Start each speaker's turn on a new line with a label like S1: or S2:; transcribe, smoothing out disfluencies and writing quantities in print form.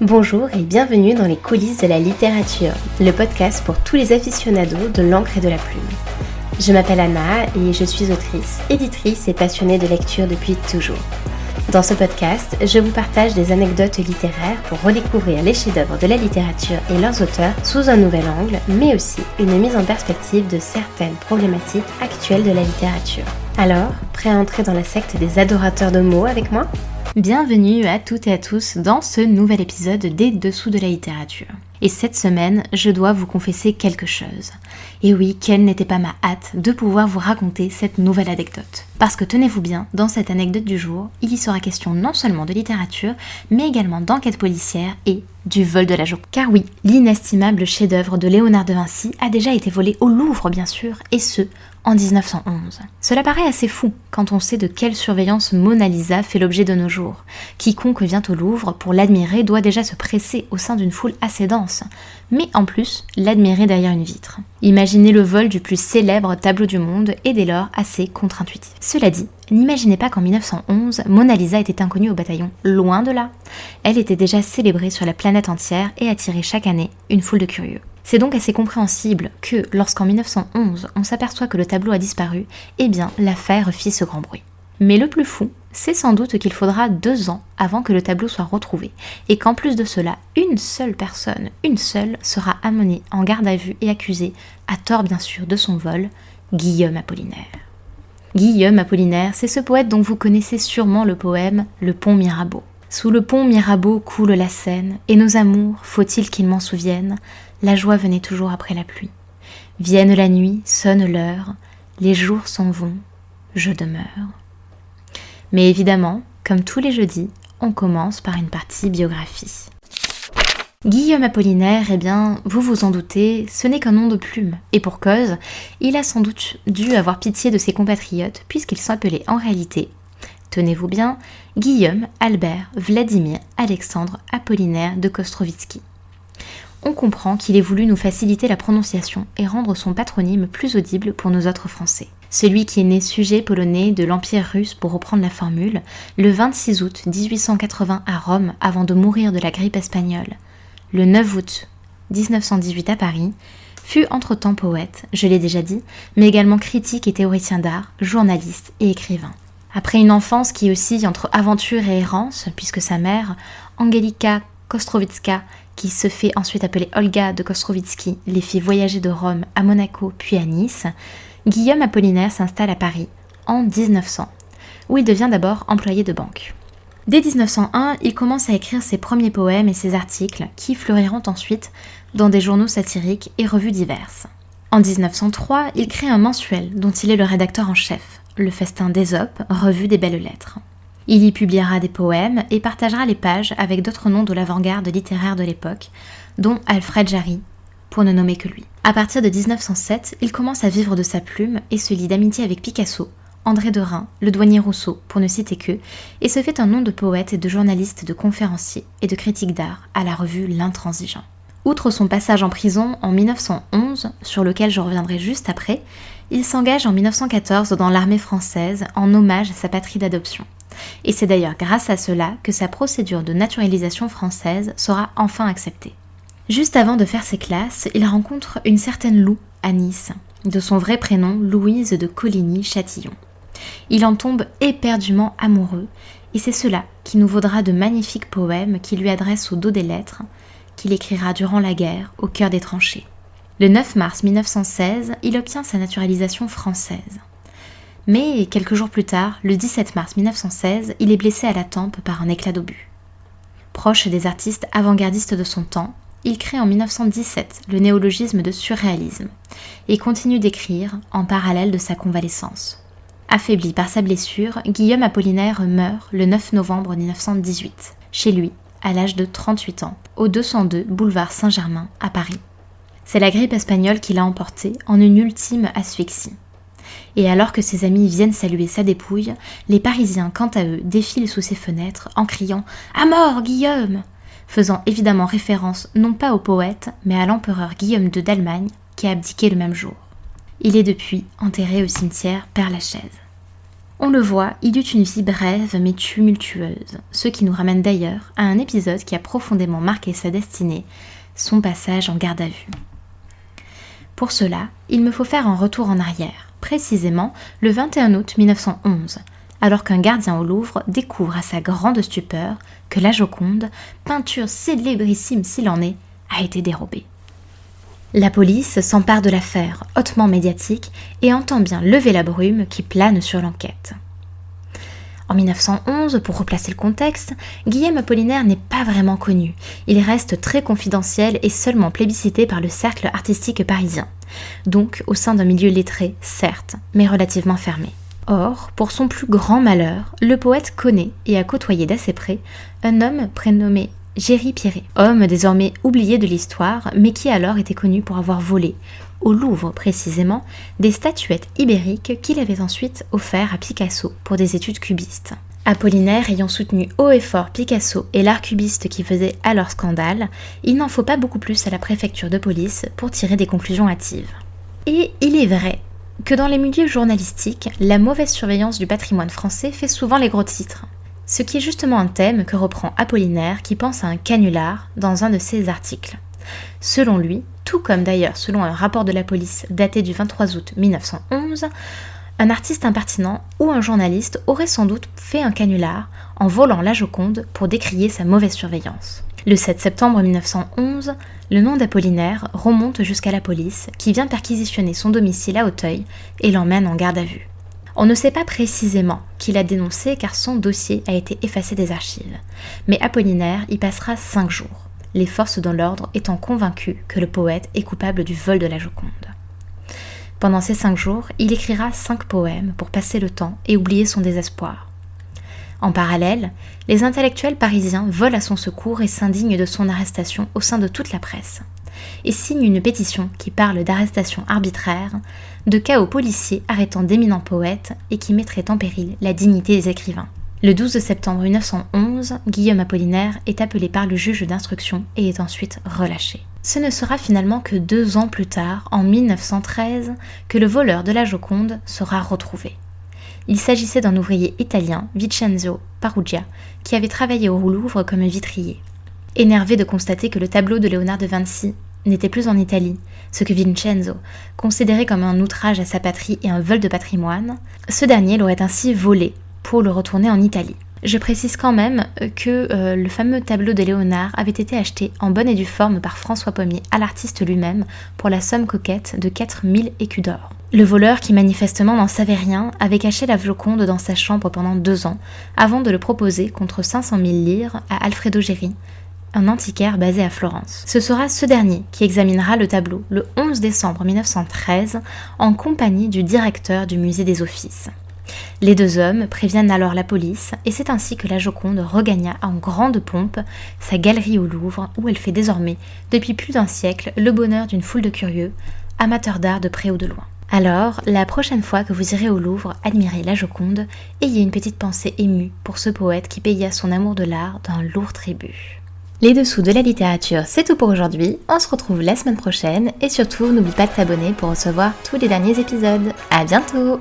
S1: Bonjour et bienvenue dans les coulisses de la littérature, le podcast pour tous les aficionados de l'encre et de la plume. Je m'appelle Anna et je suis autrice, éditrice et passionnée de lecture depuis toujours. Dans ce podcast, je vous partage des anecdotes littéraires pour redécouvrir les chefs-d'œuvre de la littérature et leurs auteurs sous un nouvel angle, mais aussi une mise en perspective de certaines problématiques actuelles de la littérature. Alors, prêt à entrer dans la secte des adorateurs de mots avec moi ? Bienvenue à toutes et à tous dans ce nouvel épisode des Dessous de la littérature. Et cette semaine, je dois vous confesser quelque chose. Et oui, quelle n'était pas ma hâte de pouvoir vous raconter cette nouvelle anecdote. Parce que tenez-vous bien, dans cette anecdote du jour, il y sera question non seulement de littérature, mais également d'enquête policière et du vol de la Joconde. Car oui, l'inestimable chef-d'œuvre de Léonard de Vinci a déjà été volé au Louvre bien sûr, et ce, en 1911. Cela paraît assez fou quand on sait de quelle surveillance Mona Lisa fait l'objet de nos jours. Quiconque vient au Louvre pour l'admirer doit déjà se presser au sein d'une foule assez dense, mais en plus l'admirer derrière une vitre. Imaginez le vol du plus célèbre tableau du monde et dès lors assez contre-intuitif. Cela dit, n'imaginez pas qu'en 1911, Mona Lisa était inconnue au bataillon, loin de là. Elle était déjà célébrée sur la planète entière et attirait chaque année une foule de curieux. C'est donc assez compréhensible que, lorsqu'en 1911, on s'aperçoit que le tableau a disparu, eh bien, l'affaire fit ce grand bruit. Mais le plus fou, c'est sans doute qu'il faudra 2 ans avant que le tableau soit retrouvé, et qu'en plus de cela, une seule personne, sera amenée en garde à vue et accusée, à tort bien sûr de son vol, Guillaume Apollinaire. Guillaume Apollinaire, c'est ce poète dont vous connaissez sûrement le poème « Le pont Mirabeau ». Sous le pont Mirabeau coule la Seine, et nos amours, faut-il qu'ils m'en souviennent, la joie venait toujours après la pluie. Vienne la nuit, sonne l'heure, les jours s'en vont, je demeure. Mais évidemment, comme tous les jeudis, on commence par une partie biographie. Guillaume Apollinaire, eh bien, vous vous en doutez, ce n'est qu'un nom de plume. Et pour cause, il a sans doute dû avoir pitié de ses compatriotes, puisqu'il s'appelait en réalité, tenez-vous bien, Guillaume Albert Vladimir Alexandre Apollinaire de Kostrovitski. On comprend qu'il ait voulu nous faciliter la prononciation et rendre son patronyme plus audible pour nos autres Français. Celui qui est né sujet polonais de l'Empire russe, pour reprendre la formule, le 26 août 1880 à Rome avant de mourir de la grippe espagnole, le 9 août 1918 à Paris, fut entre-temps poète, je l'ai déjà dit, mais également critique et théoricien d'art, journaliste et écrivain. Après une enfance qui oscille entre aventure et errance, puisque sa mère, Angelika Kostrovitska, qui se fait ensuite appeler Olga de Kostrovitski, les fit voyager de Rome à Monaco puis à Nice, Guillaume Apollinaire s'installe à Paris en 1900, où il devient d'abord employé de banque. Dès 1901, il commence à écrire ses premiers poèmes et ses articles qui fleuriront ensuite dans des journaux satiriques et revues diverses. En 1903, il crée un mensuel dont il est le rédacteur en chef, le Festin d'Ésope, revue des belles lettres. Il y publiera des poèmes et partagera les pages avec d'autres noms de l'avant-garde littéraire de l'époque, dont Alfred Jarry, pour ne nommer que lui. À partir de 1907, il commence à vivre de sa plume et se lie d'amitié avec Picasso, André Derain, le douanier Rousseau, pour ne citer qu'eux, et se fait un nom de poète et de journaliste, de conférencier et de critique d'art à la revue L'Intransigeant. Outre son passage en prison en 1911, sur lequel je reviendrai juste après, il s'engage en 1914 dans l'armée française en hommage à sa patrie d'adoption. Et c'est d'ailleurs grâce à cela que sa procédure de naturalisation française sera enfin acceptée. Juste avant de faire ses classes, il rencontre une certaine Lou à Nice, de son vrai prénom Louise de Coligny-Châtillon. Il en tombe éperdument amoureux, et c'est cela qui nous vaudra de magnifiques poèmes qu'il lui adresse au dos des lettres, qu'il écrira durant la guerre, au cœur des tranchées. Le 9 mars 1916, il obtient sa naturalisation française. Mais quelques jours plus tard, le 17 mars 1916, il est blessé à la tempe par un éclat d'obus. Proche des artistes avant-gardistes de son temps, il crée en 1917 le néologisme de surréalisme et continue d'écrire en parallèle de sa convalescence. Affaibli par sa blessure, Guillaume Apollinaire meurt le 9 novembre 1918, chez lui, à l'âge de 38 ans, au 202 boulevard Saint-Germain à Paris. C'est la grippe espagnole qui l'a emporté en une ultime asphyxie. Et alors que ses amis viennent saluer sa dépouille, les Parisiens, quant à eux, défilent sous ses fenêtres en criant « À mort, Guillaume !» faisant évidemment référence non pas au poète, mais à l'empereur Guillaume II d'Allemagne, qui a abdiqué le même jour. Il est depuis enterré au cimetière Père-Lachaise. On le voit, il eut une vie brève mais tumultueuse, ce qui nous ramène d'ailleurs à un épisode qui a profondément marqué sa destinée, son passage en garde à vue. Pour cela, il me faut faire un retour en arrière, précisément le 21 août 1911, alors qu'un gardien au Louvre découvre à sa grande stupeur que la Joconde, peinture célébrissime s'il en est, a été dérobée. La police s'empare de l'affaire, hautement médiatique, et entend bien lever la brume qui plane sur l'enquête. En 1911, pour replacer le contexte, Guillaume Apollinaire n'est pas vraiment connu. Il reste très confidentiel et seulement plébiscité par le cercle artistique parisien. Donc au sein d'un milieu lettré, certes, mais relativement fermé. Or, pour son plus grand malheur, le poète connaît et a côtoyé d'assez près un homme prénommé Géry Pirret, homme désormais oublié de l'histoire, mais qui alors était connu pour avoir volé, au Louvre précisément, des statuettes ibériques qu'il avait ensuite offertes à Picasso pour des études cubistes. Apollinaire ayant soutenu haut et fort Picasso et l'art cubiste qui faisait alors scandale, il n'en faut pas beaucoup plus à la préfecture de police pour tirer des conclusions hâtives. Et il est vrai que dans les milieux journalistiques, la mauvaise surveillance du patrimoine français fait souvent les gros titres. Ce qui est justement un thème que reprend Apollinaire qui pense à un canular dans un de ses articles. Selon lui, tout comme d'ailleurs selon un rapport de la police daté du 23 août 1911, un artiste impertinent ou un journaliste aurait sans doute fait un canular en volant la Joconde pour décrier sa mauvaise surveillance. Le 7 septembre 1911, le nom d'Apollinaire remonte jusqu'à la police qui vient perquisitionner son domicile à Auteuil et l'emmène en garde à vue. On ne sait pas précisément qui l'a dénoncé car son dossier a été effacé des archives. Mais Apollinaire y passera 5 jours, les forces de l'ordre étant convaincues que le poète est coupable du vol de la Joconde. Pendant ces 5 jours, il écrira 5 poèmes pour passer le temps et oublier son désespoir. En parallèle, les intellectuels parisiens volent à son secours et s'indignent de son arrestation au sein de toute la presse, et signent une pétition qui parle d'arrestation arbitraire, de chaos policiers arrêtant d'éminents poètes et qui mettrait en péril la dignité des écrivains. Le 12 septembre 1911, Guillaume Apollinaire est appelé par le juge d'instruction et est ensuite relâché. Ce ne sera finalement que 2 ans plus tard, en 1913, que le voleur de la Joconde sera retrouvé. Il s'agissait d'un ouvrier italien, Vincenzo Parugia, qui avait travaillé au Louvre comme vitrier. Énervé de constater que le tableau de Léonard de Vinci n'était plus en Italie, ce que Vincenzo considérait comme un outrage à sa patrie et un vol de patrimoine, ce dernier l'aurait ainsi volé pour le retourner en Italie. Je précise quand même que le fameux tableau de Léonard avait été acheté en bonne et due forme par François Pommier à l'artiste lui-même pour la somme coquette de 4000 écus d'or. Le voleur, qui manifestement n'en savait rien, avait caché la Joconde dans sa chambre pendant 2 ans, avant de le proposer contre 500 000 lire à Alfredo Géry, un antiquaire basé à Florence. Ce sera ce dernier qui examinera le tableau le 11 décembre 1913 en compagnie du directeur du musée des Offices. Les 2 hommes préviennent alors la police et c'est ainsi que la Joconde regagna en grande pompe sa galerie au Louvre où elle fait désormais, depuis plus d'1 siècle, le bonheur d'une foule de curieux, amateurs d'art de près ou de loin. Alors, la prochaine fois que vous irez au Louvre admirer la Joconde, ayez une petite pensée émue pour ce poète qui paya son amour de l'art d'un lourd tribut. Les dessous de la littérature, c'est tout pour aujourd'hui. On se retrouve la semaine prochaine et surtout, n'oublie pas de t'abonner pour recevoir tous les derniers épisodes. À bientôt!